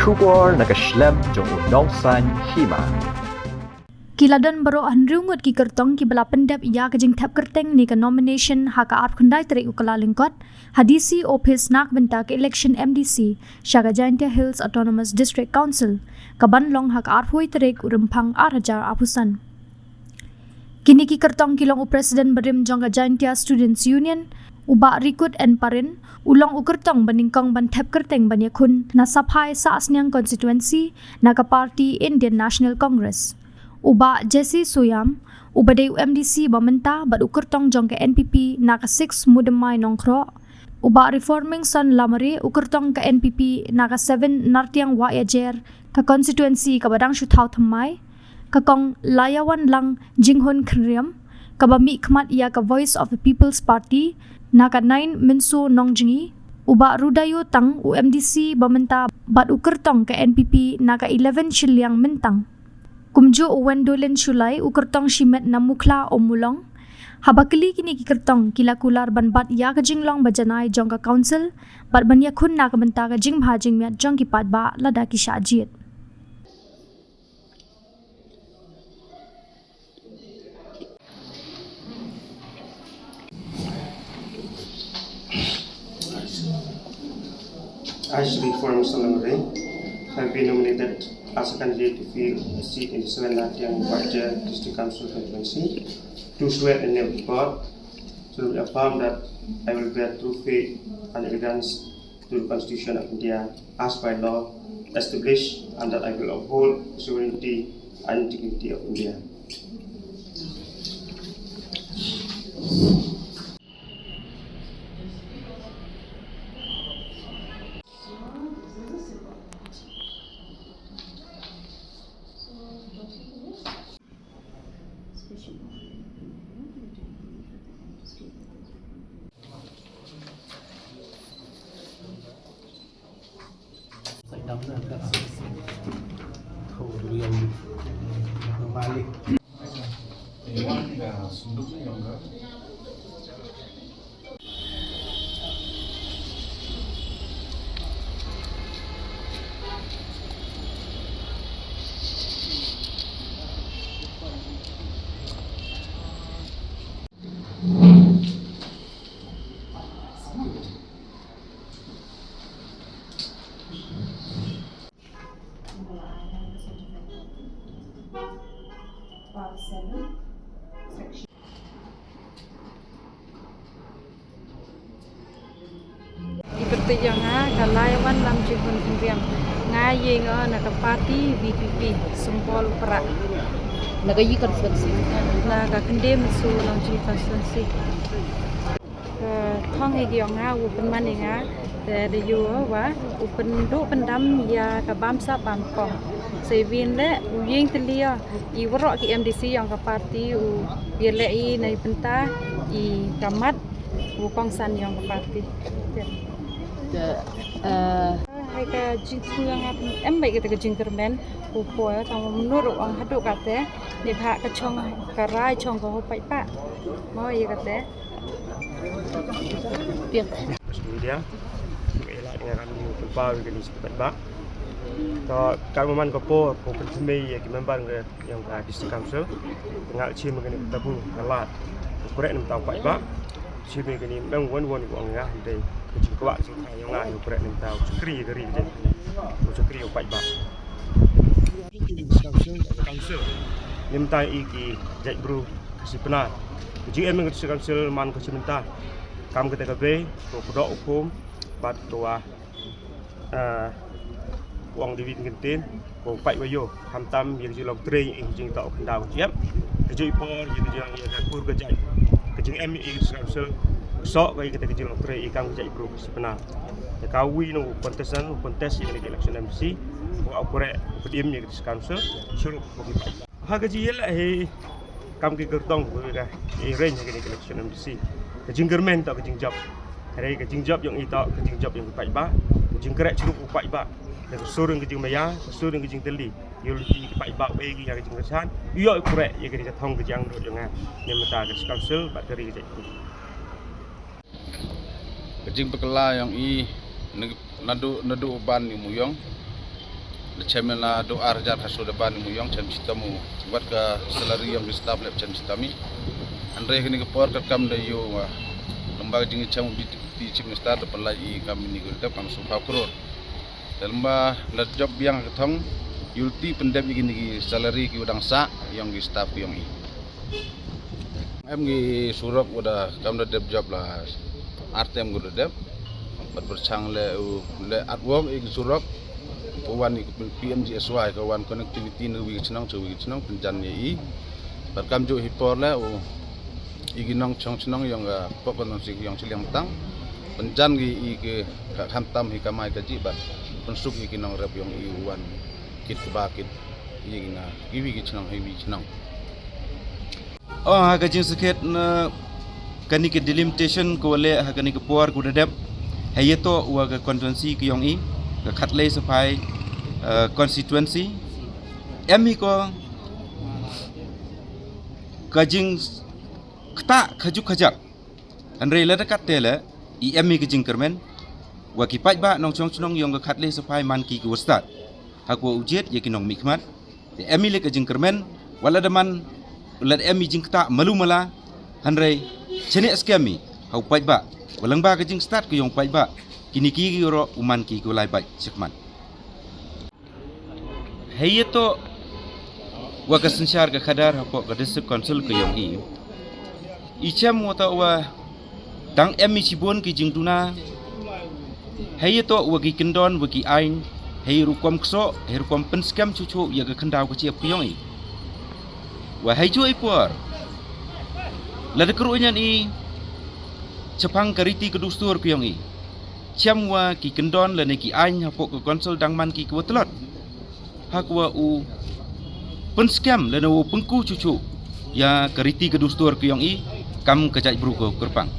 Shubor nakaslem jong unongsan hima. Kiladon baro hanrungut ki kertong ki bala pendap ya kajing tap kerteng ni ka nomination haka art kundai teri ukala lingkot hadisi office nak bentak election MDC Syaga Jaintia Hills Autonomous District Council kaban long haka art hui teri urempang arajar apusan. Kini ki kertong kilong u Presiden berim jongga Jaintia Students Union ubak rikut and parin ulong ukertong baningkong ban tap kerteng banyakun na saphai sa asnyang konstituensi na ka parti Indian National Congress. Uba Jesse Suyam, uba de UMDC bamenta bat ukertong jong ke NPP naka 6 mudemai nongkro, uba reforming son lamari ukertong ke NPP naka 7 nartiang wa yajer ka konstituensi ka badang syuthau thamai, ka kong layawan lang jinghun kriam, ka bami khmat ia ka Voice of the People's Party naka 9 minsu nongjingi, uba rudayo tang UMDC bamenta bat ukertong ke NPP naka 11 shiliang mentang. Kumjo Wendolin Shulai ukertong shimet na mukla o mulong. Habakili kini kikertong kila kular ban bat ya ka jinglong bajanai jong ka council bat ban ya khun na ka benta ka jing bhajing miat jong ki pat ba lada ki shajit. I should inform Salamari. I've been nominated as a candidate to fill a seat in the Seven Natiang Baja District Council constituency to swear a name to God, to affirm that I will bear true faith and allegiance to the Constitution of India as by law established, and that I will uphold the sovereignty and integrity of India. Seperti yang kalayawan lam jihun indiam ngayeng nak parti BPP Sempol Perak nagayi konstituensi nak kendem su lam jih konstituensi thong egi yang upen maninga de yu wa upen do pendam ya ka bamsa bampong sevin le uyeng telia I werok ki MDC yang ka parti u bielei nai penta I kamat u kongsan yang ka parti hai ka jingtu yang em baik kita ke jingkermen upo ya tang menurut orang haduk kate ni hak ke chong karai chong ko pai pa mau ya kate piang Dia elak dengan kami berpau dengan sepat bak. To kami man kopo ko pensemai ya ki member yang ka district council tengah chi mengenai tabu ngalat. Korek nem tau pai bak. Chi mengenai meng won ko ngah dei. Ke kwa sing yang ngah korek nem tau cukri dari je. Cukri pai bak. Council nem tai iki jai bro si penar. GM ng district council man ko simenta. Kam kita kabe ko kodok hukum bat tua uang dividend kentin ko pai wayo hamtam yang jilong train jing tau kendau jiap kejui por yang jang ya kur kejai kejing ME council sok kai kita kejilong train ikang kejai bro sebenar ya kawi no kontes yang election MC ko akure pedim yang council suruh ko pai ha keji yela he kam ki gertong ko ga range yang election MC kejing germen tak kejing job hari kejing job yang itu kejing job yang pai ba kejing kerek curuk pai ba dan surung kejing maya surung kejing teli yul di pai ba begi yang kejing kesan yo kurek ya kejing thong kejang ro jangan yang mata ke council bat keri kejing kejing bekela yang nadu uban ni muyong Chairman la doa rajar hasil depan muyong cem sitamu buat ke salary yang staff lab cem sitami andre kini ke por kam de yo lembaga jingi cem di chief minister depan lai kami ni gurta pang supa kror lembaga la job yang ketong yulti pendep gini salary ki udang sa yang di staff yang i em gi surap udah kam de job lah artem gudu dep bercang le atwom ig surap kawan PMGSY kawan connectivity nu wi chnang penjan ni berkam jo hipor la iginong chong chnang yang pokon sing yang siliang tang penjan gi ke khantam hi kamai ka ji ban pensuk iginong rap yang wan kit bakit igina giwi gi chnang hi wi chnang ha ka jing sket na kani ke delimitation ko le ha kani ke por ku dedep hayeto wa ka constituency ki yong i ka khatle sapai constituency emi ko kajing kta khaju khajak andre la dekat tele i emi kajing kermen wa ki paj ba nong chong chnong yong ka khatle sapai man ki ku start hakwa ujet ye kinong mikmat emi le kajing kermen wala daman la emi jing kta malu mala andre chene skemi hau paj ba walang ba kajing start ku yong paj ba kini ki ro uman ki ku lai bai sikman hayeto wa ka sensyar ka khadar hapo ka district council ke yong i ichem wata wa dang emi chibon ki jingtuna hayeto wa ki kendon wa ki ain hey rukom kso hey rukom penskam chuchu ya ka khandaw ka chiap ke yong i wa hai chu ipor la de krunya ni chapang kariti ke dustur ke yong i chem wa ki kendon la ne ki ain hapo ka council dang man ki ku telot hakwa u penskam lena u pengku cucu ya keriti kedustur ke yong i kam kejak beruko kerpang